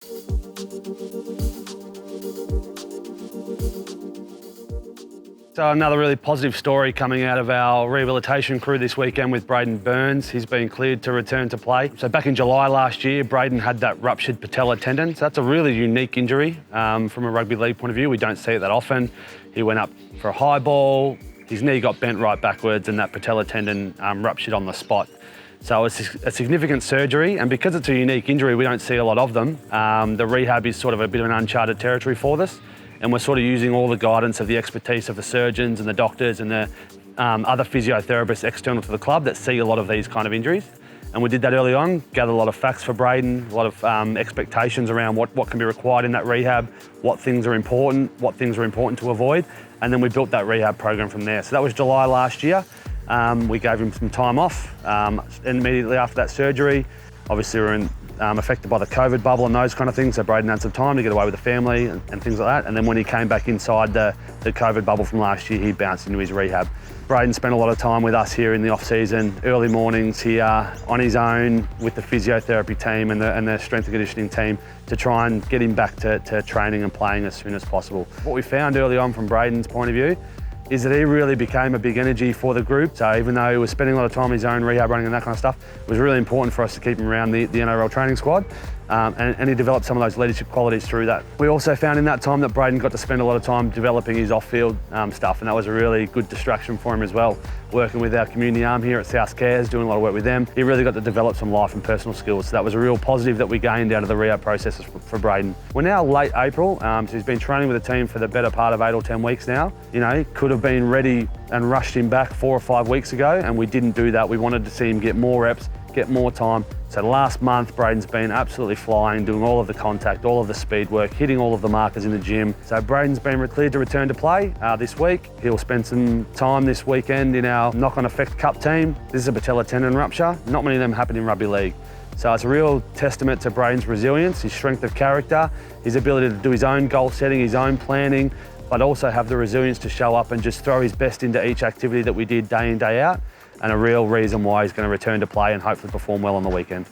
So another really positive story coming out of our rehabilitation crew this weekend with Braidon Burns. He's been cleared to return to play. So back in July last year, Braidon had that ruptured patella tendon. So that's a really unique injury from a rugby league point of view. We don't see it that often. He went up for a high ball, his knee got bent right backwards and that patella tendon ruptured on the spot. So it's a significant surgery, and because it's a unique injury, we don't see a lot of them. The rehab is sort of a bit of an uncharted territory for this. And we're sort of using all the guidance of the expertise of the surgeons and the doctors and the other physiotherapists external to the club that see a lot of these kind of injuries. And we did that early on, gathered a lot of facts for Braidon, a lot of expectations around what can be required in that rehab, what things are important to avoid. And then we built that rehab program from there. So that was July last year. We gave him some time off and immediately after that surgery. Obviously we're affected by the COVID bubble and those kind of things, so Braidon had some time to get away with the family and things like that. And then when he came back inside the COVID bubble from last year, he bounced into his rehab. Braidon spent a lot of time with us here in the off-season, early mornings here on his own with the physiotherapy team and the strength and conditioning team to try and get him back to training and playing as soon as possible. What we found early on from Braidon's point of view is that he really became a big energy for the group. So even though he was spending a lot of time in his own rehab running and that kind of stuff, it was really important for us to keep him around the NRL training squad. And he developed some of those leadership qualities through that. We also found in that time that Braidon got to spend a lot of time developing his off-field stuff, and that was a really good distraction for him as well. Working with our community arm here at South Cares, doing a lot of work with them, he really got to develop some life and personal skills. So that was a real positive that we gained out of the rehab processes for Braidon. We're now late April, so he's been training with the team for the better part of 8 or 10 weeks now. You know, could have been ready and rushed him back 4 or 5 weeks ago, and we didn't do that. We wanted to see him get more reps, get more time. So last month, Braidon's been absolutely flying, doing all of the contact, all of the speed work, hitting all of the markers in the gym. So Braidon's been cleared to return to play this week. He'll spend some time this weekend in our knock-on effect cup team. This is a patella tendon rupture. Not many of them happen in rugby league. So it's a real testament to Braidon's resilience, his strength of character, his ability to do his own goal setting, his own planning, but also have the resilience to show up and just throw his best into each activity that we did day in, day out, and a real reason why he's going to return to play and hopefully perform well on the weekend.